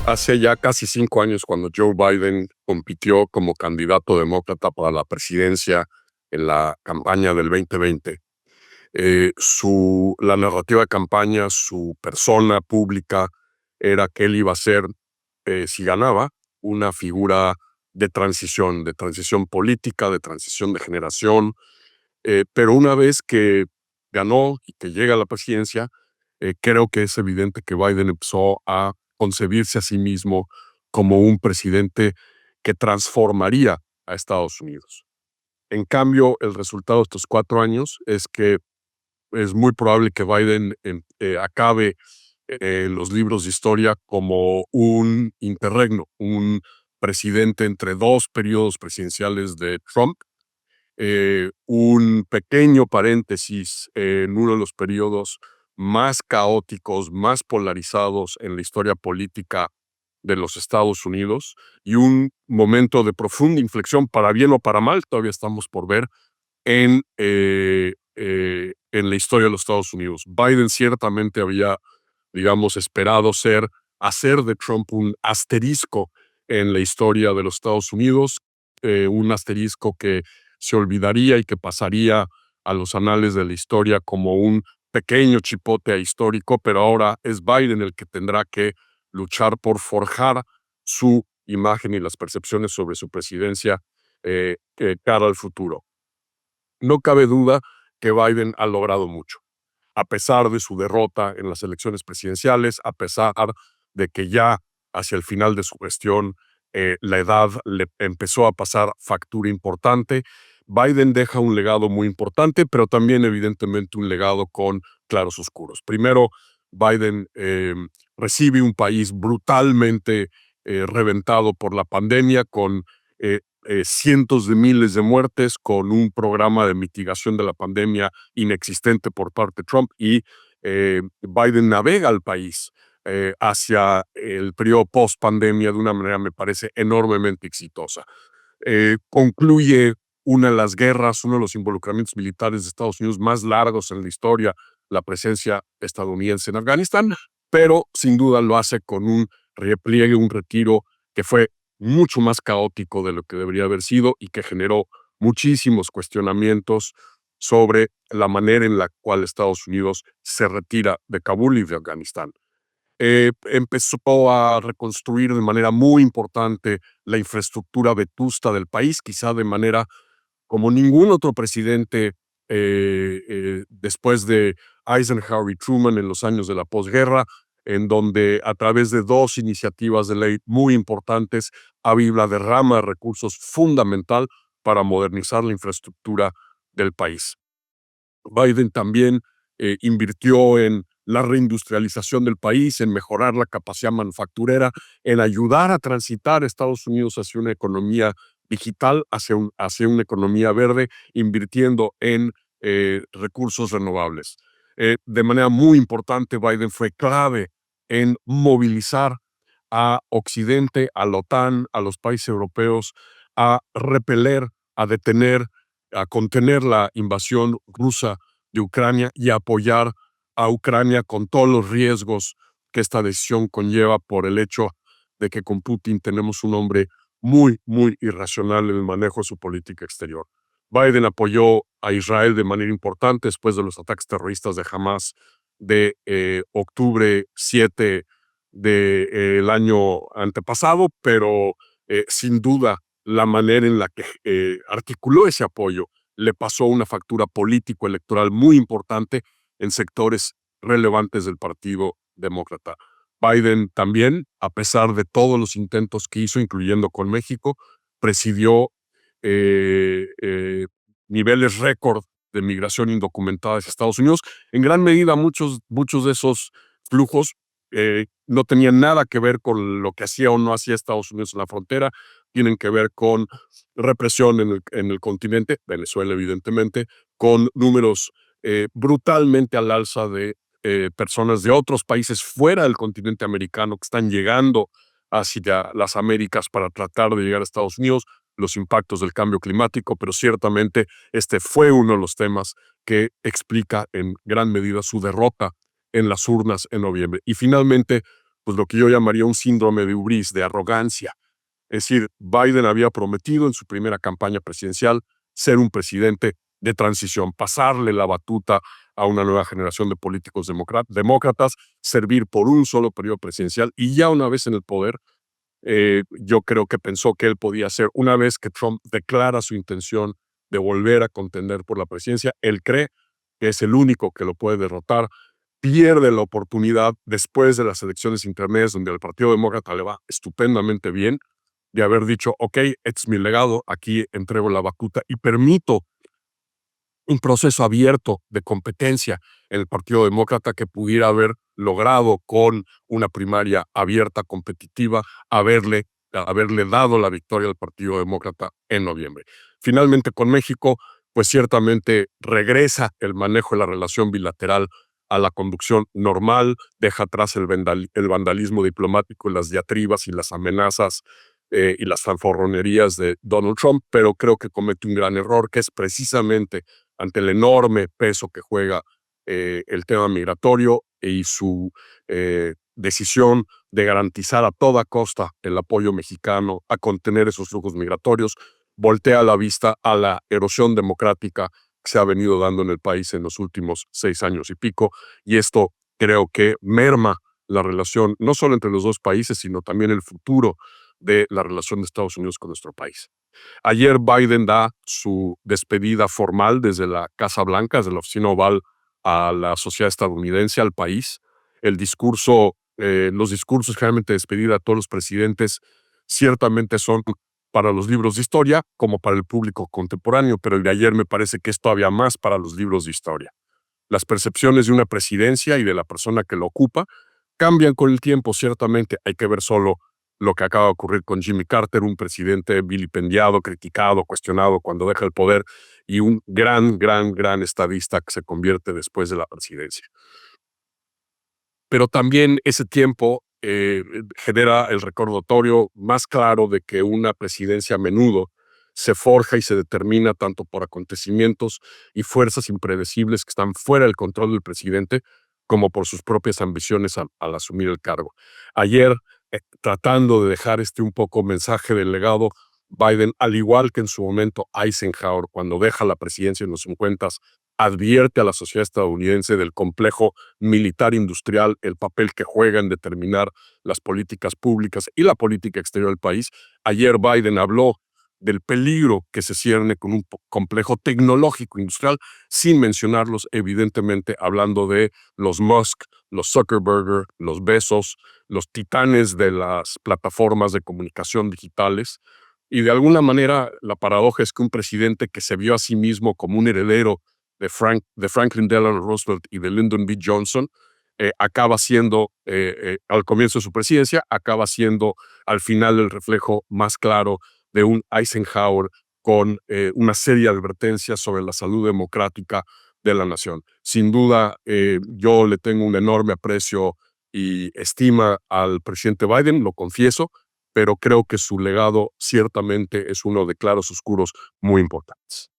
Hace ya casi 5 años, cuando Joe Biden compitió como candidato demócrata para la presidencia en la campaña del 2020, la narrativa de campaña, su persona pública, era que él iba a ser, si ganaba, una figura de transición política, de transición de generación. Pero una vez que ganó y que llega a la presidencia, creo que es evidente que Biden empezó a concebirse a sí mismo como un presidente que transformaría a Estados Unidos. En cambio, el resultado de estos 4 años es que es muy probable que Biden acabe en los libros de historia como un interregno, un presidente entre dos periodos presidenciales de Trump. Un pequeño paréntesis en uno de los periodos más caóticos, más polarizados en la historia política de los Estados Unidos, y un momento de profunda inflexión, para bien o para mal, todavía estamos por ver, en la historia de los Estados Unidos. Biden ciertamente había, digamos, esperado hacer de Trump un asterisco en la historia de los Estados Unidos, un asterisco que se olvidaría y que pasaría a los anales de la historia como un pequeño chipote histórico, pero ahora es Biden el que tendrá que luchar por forjar su imagen y las percepciones sobre su presidencia cara al futuro. No cabe duda que Biden ha logrado mucho, a pesar de su derrota en las elecciones presidenciales, a pesar de que ya hacia el final de su gestión la edad le empezó a pasar factura importante. Biden deja un legado muy importante, pero también evidentemente un legado con claros oscuros. Primero, Biden recibe un país brutalmente reventado por la pandemia, con cientos de miles de muertes, con un programa de mitigación de la pandemia inexistente por parte de Trump, y Biden navega al país hacia el periodo post-pandemia de una manera, me parece, enormemente exitosa. Concluye una de las guerras, uno de los involucramientos militares de Estados Unidos más largos en la historia, la presencia estadounidense en Afganistán, pero sin duda lo hace con un repliegue, un retiro que fue mucho más caótico de lo que debería haber sido y que generó muchísimos cuestionamientos sobre la manera en la cual Estados Unidos se retira de Kabul y de Afganistán. Empezó a reconstruir de manera muy importante la infraestructura vetusta del país, quizá de manera como ningún otro presidente después de Eisenhower y Truman en los años de la posguerra, en donde a través de dos iniciativas de ley muy importantes ha habido una derrama de recursos fundamental para modernizar la infraestructura del país. Biden también invirtió en la reindustrialización del país, en mejorar la capacidad manufacturera, en ayudar a transitar a Estados Unidos hacia una economía digital, hacia una economía verde, invirtiendo en recursos renovables. De manera muy importante, Biden fue clave en movilizar a Occidente, a la OTAN, a los países europeos, a repeler, a detener, a contener la invasión rusa de Ucrania y a apoyar a Ucrania con todos los riesgos que esta decisión conlleva, por el hecho de que con Putin tenemos un hombre muy, muy irracional en el manejo de su política exterior. Biden apoyó a Israel de manera importante después de los ataques terroristas de Hamas de octubre 7 del año antepasado, pero sin duda la manera en la que articuló ese apoyo le pasó una factura político-electoral muy importante en sectores relevantes del Partido Demócrata. Biden también, a pesar de todos los intentos que hizo, incluyendo con México, presidió eh, eh, niveles récord de migración indocumentada hacia Estados Unidos. En gran medida, muchos de esos flujos no tenían nada que ver con lo que hacía o no hacía Estados Unidos en la frontera, tienen que ver con represión en el continente, Venezuela evidentemente, con números brutalmente al alza de personas de otros países fuera del continente americano que están llegando hacia las Américas para tratar de llegar a Estados Unidos, los impactos del cambio climático, pero ciertamente este fue uno de los temas que explica en gran medida su derrota en las urnas en noviembre. Y finalmente, pues lo que yo llamaría un síndrome de hubris, de arrogancia. Es decir, Biden había prometido en su primera campaña presidencial ser un presidente de transición, pasarle la batuta a una nueva generación de políticos demócratas, servir por un solo periodo presidencial y ya una vez en el poder, yo creo que pensó que él podía hacer, una vez que Trump declara su intención de volver a contender por la presidencia, él cree que es el único que lo puede derrotar, pierde la oportunidad después de las elecciones intermedias donde al Partido Demócrata le va estupendamente bien, de haber dicho, ok, este es mi legado, aquí entrego la batuta y permito un proceso abierto de competencia en el Partido Demócrata que pudiera haber logrado con una primaria abierta, competitiva, haberle dado la victoria al Partido Demócrata en noviembre. Finalmente, con México, pues ciertamente regresa el manejo de la relación bilateral a la conducción normal, deja atrás el vandalismo diplomático y las diatribas y las amenazas y las fanfarronerías de Donald Trump, pero creo que comete un gran error, que es precisamente ante el enorme peso que juega el tema migratorio y su decisión de garantizar a toda costa el apoyo mexicano a contener esos flujos migratorios, voltea la vista a la erosión democrática que se ha venido dando en el país en los últimos 6 años y pico, y esto creo que merma la relación no solo entre los dos países, sino también el futuro de la relación de Estados Unidos con nuestro país. Ayer Biden da su despedida formal desde la Casa Blanca, desde la oficina oval, a la sociedad estadounidense, al país. Los discursos generalmente de despedida a todos los presidentes ciertamente son para los libros de historia como para el público contemporáneo, pero el de ayer me parece que es todavía más para los libros de historia. Las percepciones de una presidencia y de la persona que lo ocupa cambian con el tiempo, ciertamente. Hay que ver solo lo que acaba de ocurrir con Jimmy Carter, un presidente vilipendiado, criticado, cuestionado cuando deja el poder, y un gran estadista que se convierte después de la presidencia. Pero también ese tiempo genera el recordatorio más claro de que una presidencia a menudo se forja y se determina tanto por acontecimientos y fuerzas impredecibles que están fuera del control del presidente, como por sus propias ambiciones al asumir el cargo. Ayer, tratando de dejar un poco mensaje del legado, Biden, al igual que en su momento Eisenhower, cuando deja la presidencia en los 50, advierte a la sociedad estadounidense del complejo militar industrial, el papel que juega en determinar las políticas públicas y la política exterior del país. Ayer Biden habló del peligro que se cierne con un complejo tecnológico industrial, sin mencionarlos, evidentemente, hablando de los Musk, los Zuckerberg, los Bezos, los titanes de las plataformas de comunicación digitales. Y de alguna manera, la paradoja es que un presidente que se vio a sí mismo como un heredero de Franklin Delano Roosevelt y de Lyndon B. Johnson, acaba siendo, al comienzo de su presidencia, acaba siendo al final el reflejo más claro de un Eisenhower con una serie de advertencias sobre la salud democrática de la nación. Sin duda, yo le tengo un enorme aprecio y estima al presidente Biden, lo confieso, pero creo que su legado ciertamente es uno de claros oscuros muy importantes.